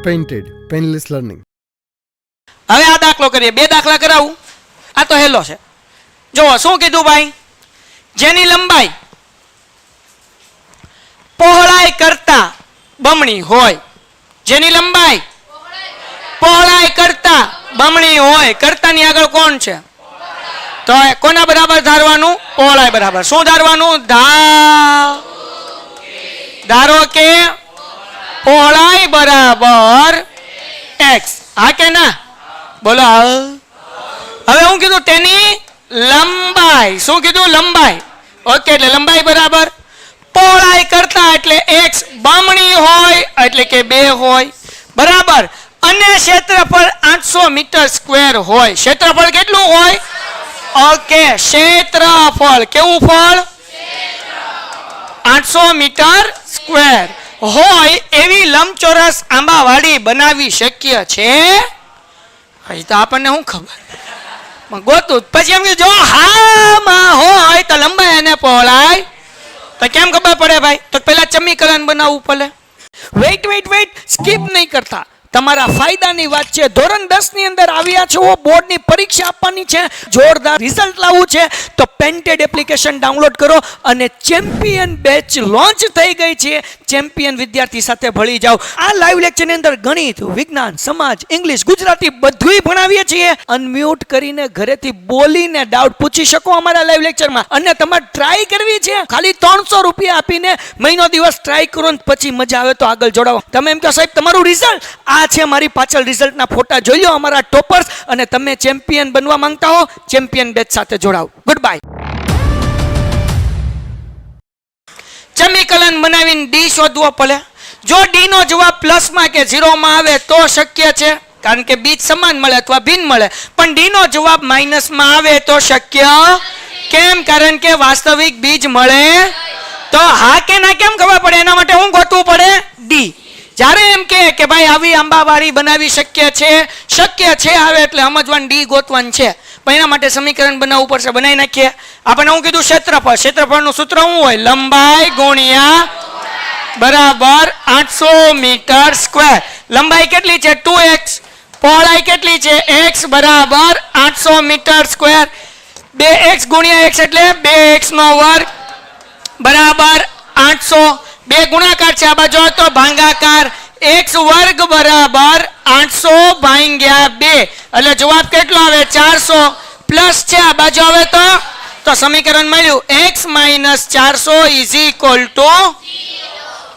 Painted painless learning. હવે આ દાખલો કરીએ. બે દાખલા કરાવું. આ તો હેલો છે. જુઓ શું કીધું ભાઈ, જેની લંબાઈ પહોળાઈ કરતા બમણી હોય, જેની લંબાઈ પહોળાઈ કરતા બમણી હોય. કરતાની આગળ કોણ છે? તો કોના બરાબર ધારવાનું? પહોળાઈ બરાબર. શું ધારવાનું? ધારો કે પહોળાઈ બરાબર x. હા કે ના? બોલો. હવે હું કીધું તેની લંબાઈ. શું કીધું? લંબાઈ. ઓકે, એટલે લંબાઈ બરાબર પહોળાઈ કરતા એટલે x બમણી હોય એટલે કે 2 હોય બરાબર. અને ક્ષેત્રફળ 800 મીટર સ્ક્વેર હોય. ક્ષેત્રફળ કેટલું હોય? ઓકે, ક્ષેત્રફળ કેવું ફળ? 800 મીટર સ્ક્વેર હોય એવી લંબચોરસ આંબાવાડી બનાવી શક્ય છે. હજી તો આપણને શું ખબર, ગોતું. પછી એમ જો હામાં હોય તો લંબાઈ અને પહોળાઈ તો કેમ ખબર પડે ભાઈ? તો પહેલા સમીકરણ બનાવવું પડે. વેઇટ સ્કીપ નહીં કરતા. તમારા ફાયદાની વાત છે. ધોરણ 10 ની અંદર આવ્યા છો, બોર્ડની પરીક્ષા આપવાની છે, જોરદાર રિઝલ્ટ લાવવું છે, તો પેન્ટેડ એપ્લિકેશન ડાઉનલોડ કરો અને ચેમ્પિયન બેચ લોન્ચ થઈ ગઈ છે. ચેમ્પિયન વિદ્યાર્થી સાથે ભળી જાઓ. આ લાઈવ લેક્ચરની અંદર ગણિત, વિજ્ઞાન, સમાજ, ઇંગ્લિશ, ગુજરાતી બધુંય ભણાવીએ છીએ. અનમ્યુટ કરીને ઘરેથી બોલીને ડાઉટ પૂછી શકો અમારા લાઈવ લેક્ચરમાં. અને તમારે ટ્રાય કરવી છે, ખાલી 300 રૂપિયા આપીને મહિનો દિવસ ટ્રાય કરો ને પછી મજા આવે તો આગળ જોડાવો. તમે એમ કહો સાહેબ તમારું રિઝલ્ટ આ છે, મારી પાછળ રિઝલ્ટના ફોટા જોઈ લો અમારા ટોપર્સ, અને તમે ચેમ્પિયન બનવા માંગતા હો ચેમ્પિયન બેચ સાથે જોડાઓ. Good bye. સમીકરણ બનાવીને ડી શોધવો પડે. જો ડી નો જવાબ પ્લસમાં કે 0 માં આવે તો શક્ય છે, કારણ કે બીજ સમાન મળે અથવા ભિન્ન મળે. પણ ડી નો જવાબ માઇનસમાં આવે તો શક્ય કેમ? કારણ કે વાસ્તવિક બીજ મળે. તો હા કે ના કેમ ખબર પડે? એના માટે હું ગોતવું પડે ડી. જ્યારે એમ કે ભાઈ આવી આંબાવાડી બનાવી શક્ય છે આવે એટલે સમજવાનું ડી ગોતવાનું છે. પણ એના માટે સમીકરણ બનાવવું પડશે. બનાવી નાખીએ. આપણે હું કીધું ક્ષેત્રફળ. ક્ષેત્રફળનું સૂત્ર શું હોય? લંબાઈ ગુણ્યા બરાબર 800 મીટર સ્ક્વેર. લંબાઈ કેટલી છે? 2x. પહોળાઈ કેટલી છે? x બરાબર 800 મીટર સ્ક્વેર. 2x ગુણ્યા x એટલે 2x નો વર્ગ બરાબર 800. 2 ગુણાકાર છે, આ બાજુ તો ભાગાકાર. x વર્ગ બરાબર 800 ભાગ્યા 2 એટલે જવાબ કેટલો આવે? 400. પ્લસ છે, આ બાજુ આવે તો સમીકરણ મળ્યું x - 400 = 0.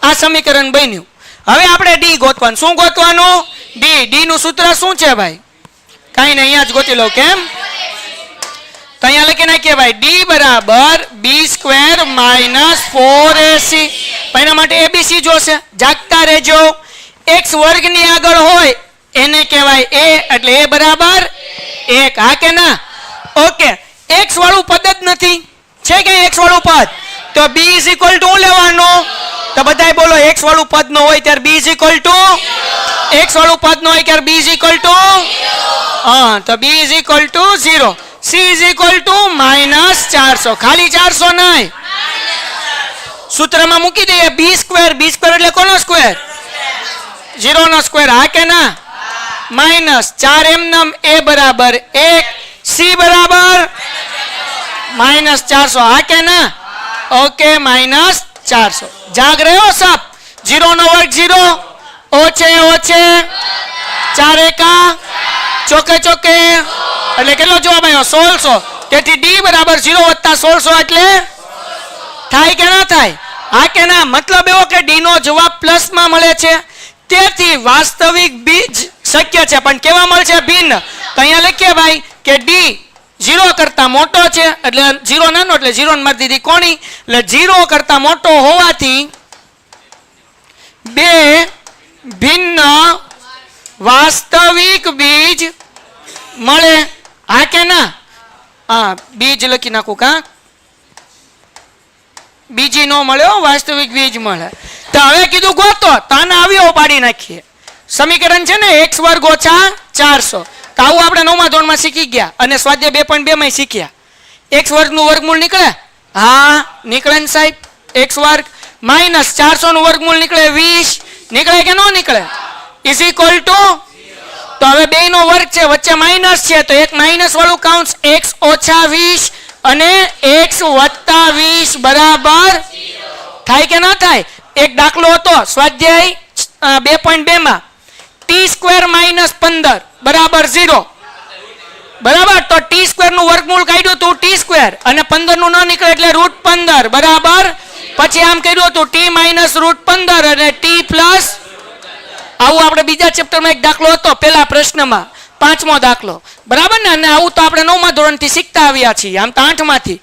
આ સમીકરણ બન્યું. હવે આપણે ડી ગોતવાનું. શું ગોતવાનું? ડી નું સૂત્ર શું છે ભાઈ? કાંઈ નહીં, અહીંયા જ ગોતી લો. કેમ? તો અહીંયા લખી નાખીએ ભાઈ ડી બરાબર b² - 4ac. એના માટે એબીસી જોશે. જાગતા રહેજો. x વર્ગની આગળ હોય એને કહેવાય a, એટલે a બરાબર 1. હા કે ના? ઓકે, x વાળું પદ જ નથી. છે કે x વાળું પદ? તો b = લેવાનું. તો બધાય બોલો x વાળું પદ ન હોય ત્યારે b = x વાળું પદ ન હોય ત્યારે b = હા, તો b = 0. c = -400. ખાલી 400 નહીં, સૂત્રમાં મૂકી દઈએ b² એટલે કોનો સ્ક્વેર? 0 નો સ્ક્વેર. હા કે ના? -4 એમનેમ a બરાબર 1, c બરાબર -400. હા કે ના? ઓકે, -400. જાગ રહ્યો સબ? 0 નો વર્ગ 0, ઓછે 4 એકા ચોકે એટલે કેટલો જવાબ આવ્યો? 1600. તેથી ડી બરાબર 0 + 1600 એટલે થાય કે ના થાય? હા કે ના? મતલબ એવો કે ડી નો જવાબ પ્લસમાં મળે છે. તેથી વાસ્તવિક બીજ શક્ય છે, પણ કેવા મળશે? ભિન્ન. તો અહીંયા લખીએ ભાઈ કે ડી 0 કરતા મોટો છે, એટલે 0 નાનો એટલે 0 ને મારી દીધી કોણી, એટલે 0 કરતા મોટો હોવાથી 2 ભિન્ન વાસ્તવિક બીજ મળે. હા કે ના? હા, બીજ લખી નાખું. કા બીજી નો મળે, વાસ્તવિક બીજ મળે. તો હવે કીધું ગોતો, તો આને આવ્યો પાડી નાખીએ. સમીકરણ છે ને x² - 400. તો આવું આપણે 9મા ધોરણમાં શીખી ગયા અને સ્વાધ્યાય 2.2 માં શીખ્યા. x² નું વર્ગમૂળ નીકળે? હા નીકળે ને સાહેબ. x² - 400 નું વર્ગમૂળ નીકળે 20. નીકળે કે ન નીકળે? ઇઝ ઇક્વલ ટુ, તો હવે બે નો વર્ગ છે, વચ્ચે માઇનસ છે, તો એક માઇનસ વાળું કાઉન્સ x ઓછા 20 અને x વત્તા 20 બરાબર થાય કે ના થાય? એક દાખલો હતો સ્વાધ્યાય 2.2 માં, t સ્ક્વેર માઇનસ 15 બરાબર 0, બરાબર? તો t સ્ક્વેર નું વર્ગમૂળ કાઢ્યું તું t સ્ક્વેર અને 15 નું ન નીકળે એટલે √15 બરાબર, પછી આમ કર્યું હતું t માઇનસ √15 અને t પ્લસ, આવું આપણે બીજા ચેપ્ટરમાં એક દાખલો હતો પેલા પ્રશ્નમાં, 5મો દાખલો, બરાબર ને? અને આવું તો આપણે 9મા ધોરણથી શીખતા આવ્યા છીએ, આમ તો 8માંથી,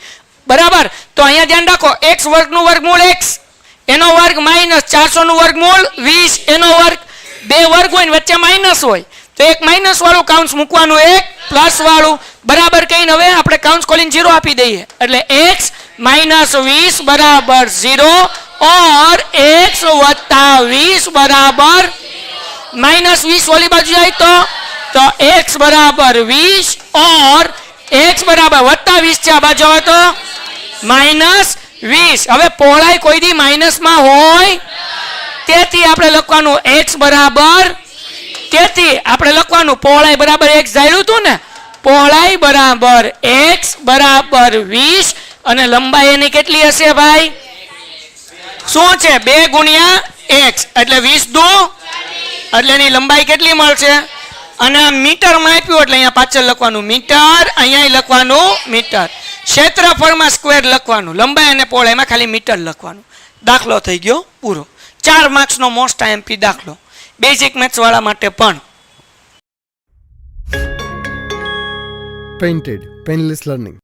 બરાબર? તો અહીંયા ધ્યાન રાખો, x વર્ગનું વર્ગમૂળ x એનો વર્ગ માઇનસ 400 નું વર્ગમૂળ 20 એનો વર્ગ, બે વર્ગ હોય ને વચ્ચે માઇનસ હોય, તો એક માઇનસ વાળું કાઉન્સ મૂકવાનું, એક પ્લસ વાળું, બરાબર? કહીને હવે આપણે કાઉન્સ ખોલીને 0 આપી દઈએ એટલે x માઇનસ 20 બરાબર 0 और x वत्ता 20 बराबर माइनस 20 वाली बाजू जाए तो x बराबर 20 और x बराबर वत्ता 20 आ बाजू आवे तो माइनस 20। હવે પહોળાઈ કોઈ દી માઈનસ માં હોય તેથી આપણે લખવાનું x બરાબર, તેથી આપણે લખવાનું પહોળાઈ બરાબર x ધાર્યું હતું ને, પહોળાઈ બરાબર x બરાબર 20 અને લંબાઈ એની કેટલી હશે ભાઈ? શું છે? 2 ગુણ્યા x એટલે 20 દુ એટલે એની લંબાઈ કેટલી મળશે? અને આ મીટર માં આપ્યું એટલે અહીંયા પાછળ લખવાનું મીટર, અહીંયા લખવાનું મીટર, ક્ષેત્રફળમાં સ્ક્વેર લખવાનું, લંબાઈ અને પહોળાઈમાં ખાલી મીટર લખવાનું। દાખલો થઈ ગયો પૂરો। 4 માર્ક્સ નો મોસ્ટ આઈએમપી દાખલો, બેઝિક મેથ્સ વાળા માટે પણ। Painted Painless Learning